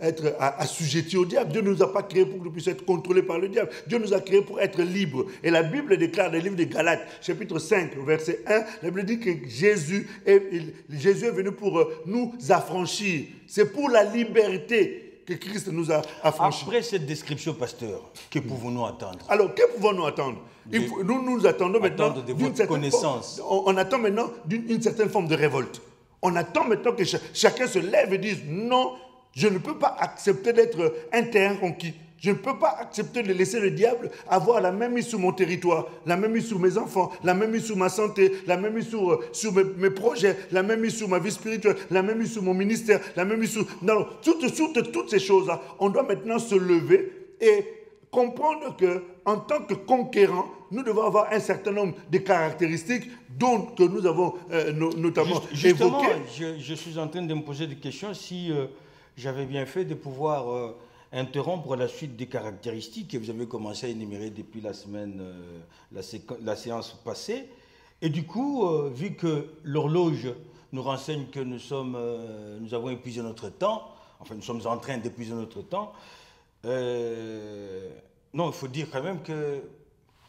être assujettis au diable. Dieu ne nous a pas créés pour que nous puissions être contrôlés par le diable. Dieu nous a créés pour être libres. Et la Bible déclare dans le livre de Galates, chapitre 5, verset 1, la Bible dit que Jésus est venu pour nous affranchir. C'est pour la liberté que Christ nous a affranchis. Après cette description, pasteur, que pouvons-nous attendre? Alors, que pouvons-nous attendre? Nous attendons maintenant d'une certaine connaissance. On attend maintenant d'une certaine forme de révolte. On attend maintenant que chacun se lève et dise non, je ne peux pas accepter d'être un terrain conquis. Je ne peux pas accepter de laisser le diable avoir la même mise sur mon territoire, la même mise sur mes enfants, la même mise sur ma santé, la même mise sur mes projets, la même mise sur ma vie spirituelle, la même mise sur mon ministère, la même mise sur... Non, toutes ces choses-là, on doit maintenant se lever et comprendre qu'en tant que conquérant, nous devons avoir un certain nombre de caractéristiques que nous avons notamment justement, évoquées. Je suis en train de me poser des questions si j'avais bien fait de pouvoir... interrompre la suite des caractéristiques que vous avez commencé à énumérer depuis la semaine, la séance passée. Et du coup, vu que l'horloge nous renseigne que nous avons épuisé notre temps, enfin nous sommes en train d'épuiser notre temps, non, il faut dire quand même que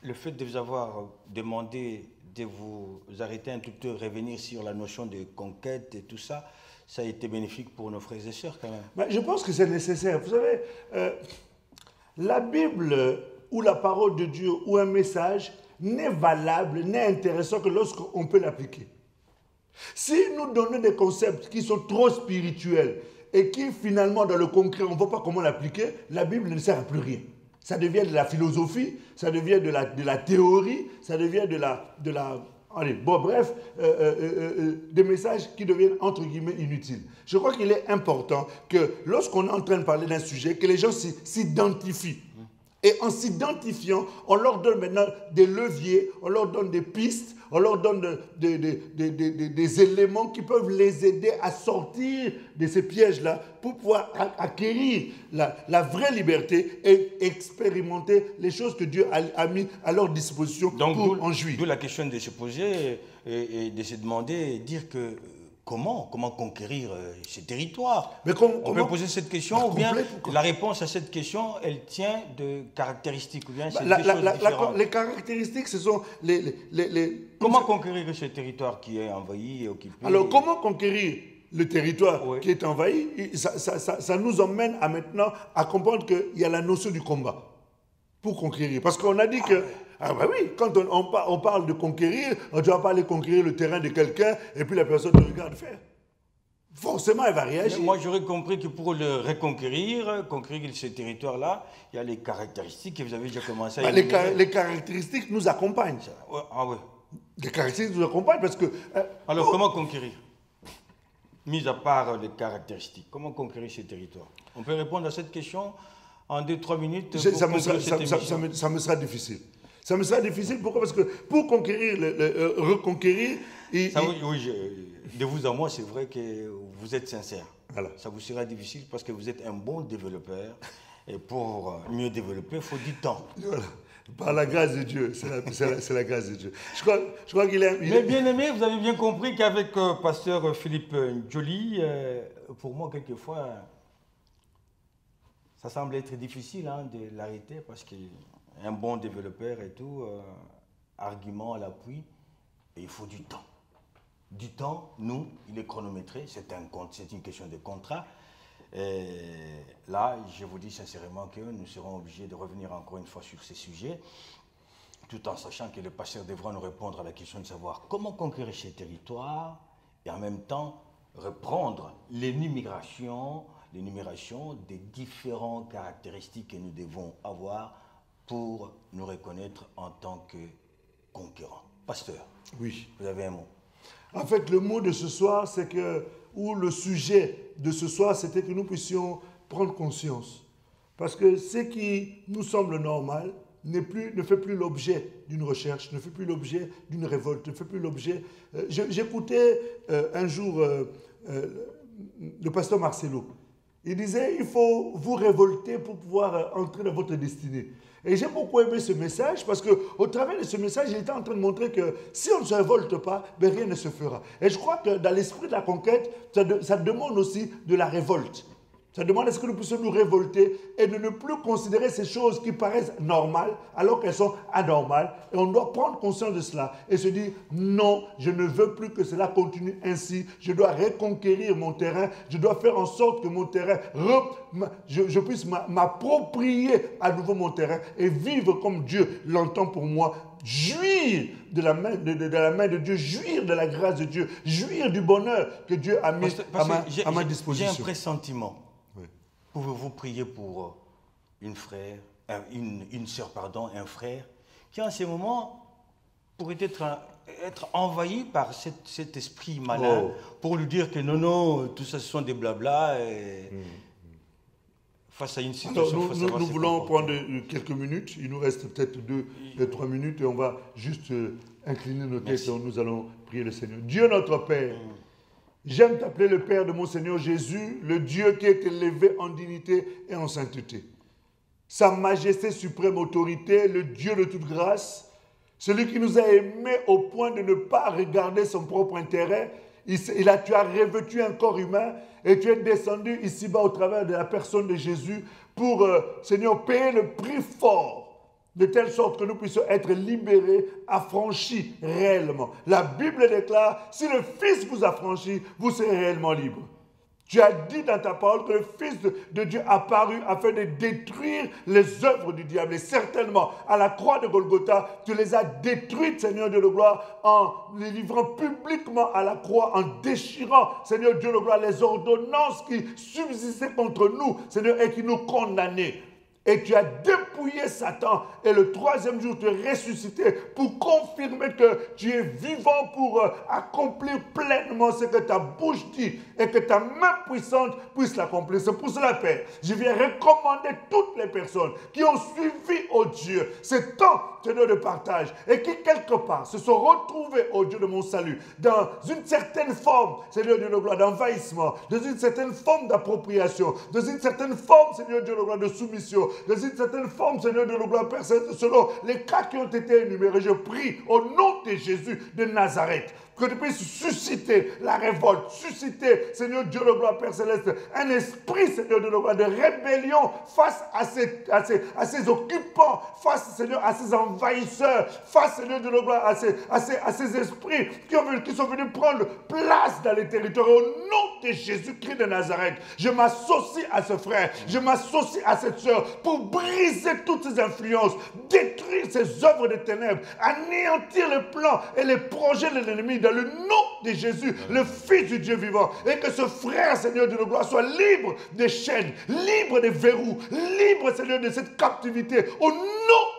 le fait de vous avoir demandé de vous arrêter un tout petit peu, revenir sur la notion de conquête et tout ça, ça a été bénéfique pour nos frères et sœurs quand même. Mais je pense que c'est nécessaire. Vous savez, la Bible ou la parole de Dieu ou un message n'est valable, n'est intéressant que lorsqu'on peut l'appliquer. Si nous donnons des concepts qui sont trop spirituels et qui finalement dans le concret on ne voit pas comment l'appliquer, la Bible ne sert à plus rien. Ça devient de la philosophie, ça devient de la théorie, ça devient de la allez, bon, bref, des messages qui deviennent entre guillemets inutiles. Je crois qu'il est important que lorsqu'on est en train de parler d'un sujet, que les gens s'identifient. Et en s'identifiant, on leur donne maintenant des leviers, on leur donne des pistes, on leur donne des éléments qui peuvent les aider à sortir de ces pièges-là pour pouvoir acquérir la vraie liberté et expérimenter les choses que Dieu a mis à leur disposition pour en jouir. D'où la question de se poser et de se demander, dire que comment conquérir ces territoires? On peut poser cette question ou bien la réponse à cette question, elle tient de caractéristiques ou bien c'est des choses différentes. Les caractéristiques, ce sont Comment conquérir ce territoire qui est envahi et occupé? Alors, comment conquérir le territoire qui est envahi? Ça nous emmène maintenant à comprendre qu'il y a la notion du combat pour conquérir. Parce qu'on a dit que... Ah ben oui, quand on parle de conquérir, on ne va pas aller conquérir le terrain de quelqu'un et puis la personne te regarde faire. forcément, elle va réagir. Mais moi, j'aurais compris que pour le conquérir ces territoires-là, il y a les caractéristiques que vous avez déjà commencé à énumérer. Les caractéristiques nous accompagnent. Ah ouais. Les caractéristiques nous accompagnent parce que... Alors, comment conquérir? Mis à part les caractéristiques, comment conquérir ces territoires? On peut répondre à cette question en 2-3 minutes. Ça me sera difficile. Ça me sera difficile, pourquoi? Parce que pour conquérir, reconquérir... Oui, de vous à moi, c'est vrai que vous êtes sincère. Voilà. Ça vous sera difficile parce que vous êtes un bon développeur. Et pour mieux développer, il faut du temps. Voilà. Par la grâce de Dieu, c'est la grâce de Dieu. Je crois qu'il est... Mais bien aimé, vous avez bien compris qu'avec pasteur Philippe Njoli, pour moi, quelquefois, ça semble être difficile de l'arrêter parce qu'un bon développeur et tout, argument à l'appui, et il faut du temps. Du temps, nous, il est chronométré, c'est une question de contrat. Et là, je vous dis sincèrement que nous serons obligés de revenir encore une fois sur ces sujets, tout en sachant que le pasteur devra nous répondre à la question de savoir comment conquérir ces territoires et en même temps reprendre l'énumération des différentes caractéristiques que nous devons avoir pour nous reconnaître en tant que conquérants. Pasteur, oui. Vous avez un mot. En fait, le mot de ce soir, c'est que, ou le sujet de ce soir, c'était que nous puissions prendre conscience. Parce que ce qui nous semble normal ne fait plus l'objet d'une recherche, ne fait plus l'objet d'une révolte, ne fait plus l'objet... J'écoutais un jour le pasteur Marcelo. Il disait, il faut vous révolter pour pouvoir entrer dans votre destinée. Et j'ai beaucoup aimé ce message parce qu'au travers de ce message, il était en train de montrer que si on ne se révolte pas, ben rien ne se fera. Et je crois que dans l'esprit de la conquête, ça demande aussi de la révolte. Ça demande à ce que nous puissions nous révolter et de ne plus considérer ces choses qui paraissent normales alors qu'elles sont anormales. Et on doit prendre conscience de cela et se dire non, je ne veux plus que cela continue ainsi. Je dois reconquérir mon terrain. Je dois faire en sorte que mon terrain, je puisse m'approprier à nouveau mon terrain et vivre comme Dieu l'entend pour moi. Jouir de la main de Dieu, jouir de la grâce de Dieu, jouir du bonheur que Dieu a mis à ma disposition. J'ai un pressentiment. Pouvez-vous prier pour une sœur, un frère, qui en ce moment pourrait être envahi par cet esprit malin, pour lui dire que non, tout ça ce sont des blablas. Face à une situation, nous voulons prendre quelques minutes, il nous reste peut-être 2-3 minutes et on va juste incliner nos têtes et nous allons prier le Seigneur. Dieu notre Père, j'aime t'appeler le Père de mon Seigneur Jésus, le Dieu qui est élevé en dignité et en sainteté. Sa majesté suprême autorité, le Dieu de toute grâce, celui qui nous a aimés au point de ne pas regarder son propre intérêt. Tu as revêtu un corps humain et tu es descendu ici-bas au travers de la personne de Jésus pour, Seigneur, payer le prix fort, de telle sorte que nous puissions être libérés, affranchis réellement. La Bible déclare, si le Fils vous affranchit, vous serez réellement libres. Tu as dit dans ta parole que le Fils de Dieu apparu afin de détruire les œuvres du diable. Et certainement, à la croix de Golgotha, tu les as détruites, Seigneur Dieu de gloire, en les livrant publiquement à la croix, en déchirant, Seigneur Dieu de gloire, les ordonnances qui subsistaient contre nous, Seigneur, et qui nous condamnaient. Et tu as dépouillé Satan et le troisième jour tu es ressuscité pour confirmer que tu es vivant pour accomplir pleinement ce que ta bouche dit et que ta main puissante puisse l'accomplir. C'est pour cela, Père, je viens recommander toutes les personnes qui ont suivi, oh Dieu, ce temps, Seigneur, de partage et qui quelque part se sont retrouvés, oh Dieu de mon salut, dans une certaine forme, Seigneur Dieu de gloire, d'envahissement, dans une certaine forme d'appropriation, dans une certaine forme, Seigneur Dieu de gloire, de soumission, dans une certaine forme, Seigneur de gloire, Père, selon les cas qui ont été énumérés. Je prie au nom de Jésus de Nazareth que tu puisses susciter la révolte, susciter, Seigneur Dieu de gloire, Père céleste, un esprit, Seigneur de gloire, de rébellion face à ces occupants, face, Seigneur, à ces envahisseurs, face, Seigneur de gloire, à ces esprits qui sont venus prendre place dans les territoires. Au nom de Jésus-Christ de Nazareth, je m'associe à ce frère, je m'associe à cette sœur pour briser toutes ces influences, détruire ces œuvres de ténèbres, anéantir les plans et les projets de l'ennemi dans le nom de Jésus, le Fils du Dieu vivant. Et que ce frère, Seigneur de la gloire, soit libre des chaînes, libre des verrous, libre, Seigneur, de cette captivité. Au nom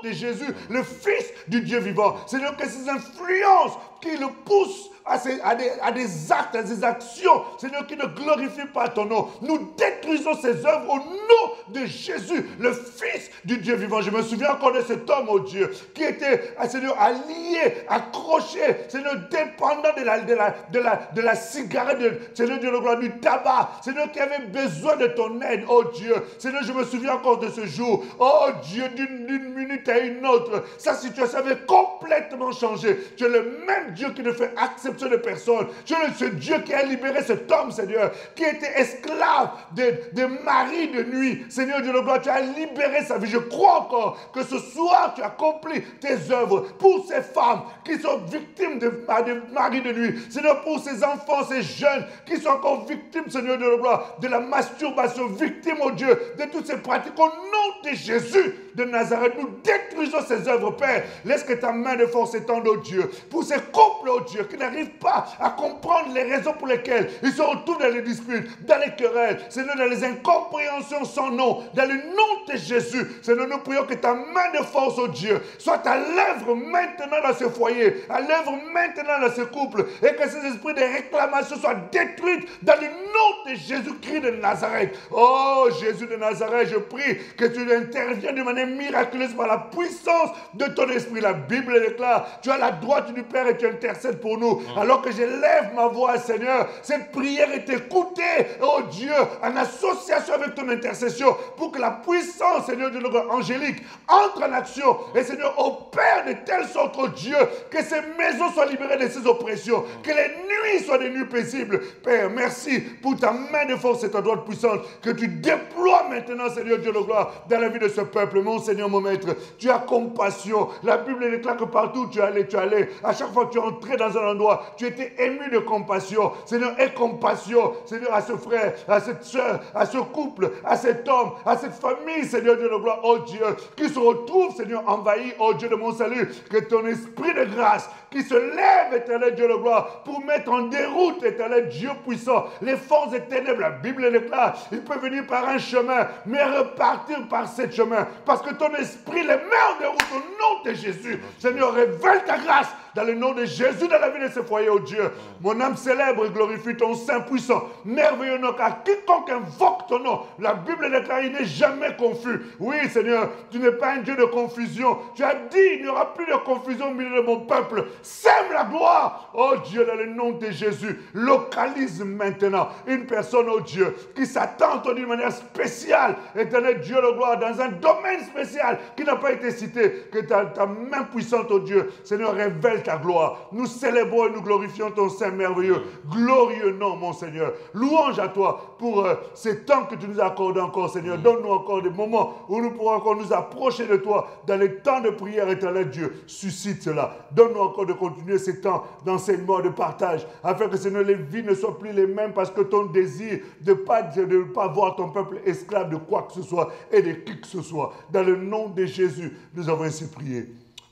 de Jésus, le Fils du Dieu vivant. Seigneur, que ces influences qui le poussent à des actes, à des actions, Seigneur, qui ne glorifient pas ton nom. Nous détruisons ces œuvres au nom de Jésus, le Fils du Dieu vivant. Je me souviens encore de cet homme, oh Dieu, qui était, Seigneur, allié, accroché, Seigneur, dépendant de la cigarette, Seigneur, de la gloire, du tabac, Seigneur, qui avait besoin de ton aide, oh Dieu. Seigneur, je me souviens encore de ce jour, oh Dieu, d'une minute à une autre, sa situation avait complètement changé. Tu es le même Dieu qui ne fait accepter de personnes. Tu es ce Dieu qui a libéré cet homme, Seigneur, qui était esclave des maris de nuit. Seigneur Dieu de gloire, tu as libéré sa vie. Je crois encore que ce soir, tu as accompli tes œuvres pour ces femmes qui sont victimes de maris de nuit. Seigneur, pour ces enfants, ces jeunes qui sont encore victimes, Seigneur Dieu de gloire, de la masturbation, victimes, oh Dieu, de toutes ces pratiques. Au nom de Jésus de Nazareth, nous détruisons ces œuvres, Père. Laisse que ta main de force s'étende, oh Dieu, pour ces couples, oh Dieu, qui n'arrivent pas à comprendre les raisons pour lesquelles ils se retrouvent dans les disputes, dans les querelles, Seigneur, dans les incompréhensions sans nom, dans le nom de Jésus. Seigneur, nous prions que ta main de force, oh Dieu, soit à l'œuvre maintenant dans ce foyer, à l'œuvre maintenant dans ce couple, et que ces esprits de réclamation soient détruits dans le nom de Jésus-Christ de Nazareth. Oh Jésus de Nazareth, je prie que tu interviennes de manière miraculeuse par la puissance de ton esprit. La Bible déclare, tu as la droite du Père et tu intercèdes pour nous. Alors que je lève ma voix, Seigneur, cette prière est écoutée, oh Dieu, en association avec ton intercession, pour que la puissance, Seigneur de notre angélique, entre en action. Et Seigneur, opère de telle sorte, oh Dieu, que ces maisons soient libérées de ces oppressions, que les nuits soient des nuits paisibles. Père, merci pour ta main de force et ta droite puissante, que tu déploies maintenant, Seigneur Dieu de gloire, dans la vie de ce peuple. Mon Seigneur, mon Maître, tu as compassion. La Bible déclare que partout où tu allais. À chaque fois que tu es entré dans un endroit, tu étais ému de compassion. Seigneur, aie compassion, Seigneur, à ce frère, à cette soeur, à ce couple, à cet homme, à cette famille, Seigneur Dieu de gloire, oh Dieu, qui se retrouve, Seigneur, envahi, oh Dieu de mon salut, que ton esprit de grâce, qui se lève, éternel Dieu de gloire, pour mettre en déroute, éternel Dieu puissant, les forces des ténèbres. La Bible déclare, il peut venir par un chemin, mais repartir par ce chemin, parce que ton esprit les met en déroute au nom de Jésus. Seigneur, révèle ta grâce dans le nom de Jésus dans la vie de ce foyer, oh Dieu. Mon âme célèbre et glorifie ton Saint puissant, merveilleux nom, car quiconque invoque ton nom, la Bible déclare, il n'est jamais confus. Oui, Seigneur, tu n'es pas un Dieu de confusion. Tu as dit, il n'y aura plus de confusion au milieu de mon peuple. Sème la gloire, oh Dieu, dans le nom de Jésus. Localise maintenant une personne, oh Dieu, qui s'attend d'une manière spéciale, éternel Dieu de gloire, dans un domaine spécial qui n'a pas été cité. Que ta main puissante, oh Dieu, Seigneur, révèle ta gloire. Nous célébrons et nous glorifions ton Saint merveilleux, glorieux nom, mon Seigneur. Louange à toi pour ces temps que tu nous as accordés encore, Seigneur. Donne-nous encore des moments où nous pourrons encore nous approcher de toi dans les temps de prière, éternel Dieu. Suscite cela. Donne-nous encore de continuer ces temps d'enseignement, de partage, afin que, Seigneur, les vies ne soient plus les mêmes, parce que ton désir de ne pas voir ton peuple esclave de quoi que ce soit et de qui que ce soit. Dans le nom de Jésus, nous avons ainsi prié.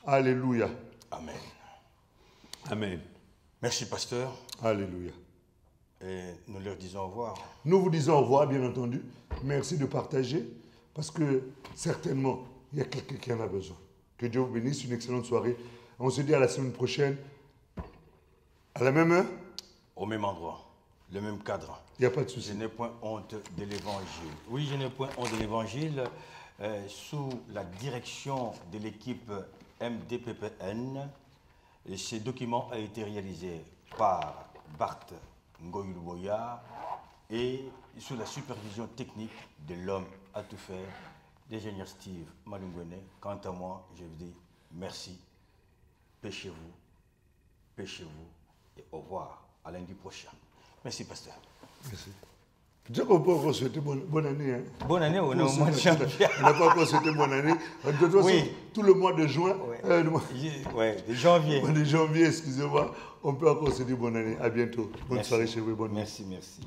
Alléluia. Amen. Amen. Merci, pasteur. Alléluia. Et nous leur disons au revoir. Nous vous disons au revoir, bien entendu. Merci de partager, parce que certainement, il y a quelqu'un qui en a besoin. Que Dieu vous bénisse, une excellente soirée. On se dit à la semaine prochaine, à la même heure. Au même endroit, le même cadre. Il n'y a pas de souci. Je n'ai point honte de l'évangile. Oui, je n'ai point honte de l'évangile. Sous la direction de l'équipe MDPPN, et ce document a été réalisé par Bart Ngoyuluboya et sous la supervision technique de l'homme à tout faire, l'ingénieur Steve Malungwene. Quant à moi, je vous dis merci, pêchez-vous et au revoir à lundi prochain. Merci, pasteur. Merci. Je ne peux pas encore souhaiter bonne année. Hein. Bonne année, on est au mois de janvier. On n'a pas encore souhaité bonne année. De toute façon, oui. Tout le mois de juin, de janvier. De janvier, excusez-moi, on peut encore se dire bonne année. À bientôt. Bonne soirée chez vous. Bonne nuit. Merci.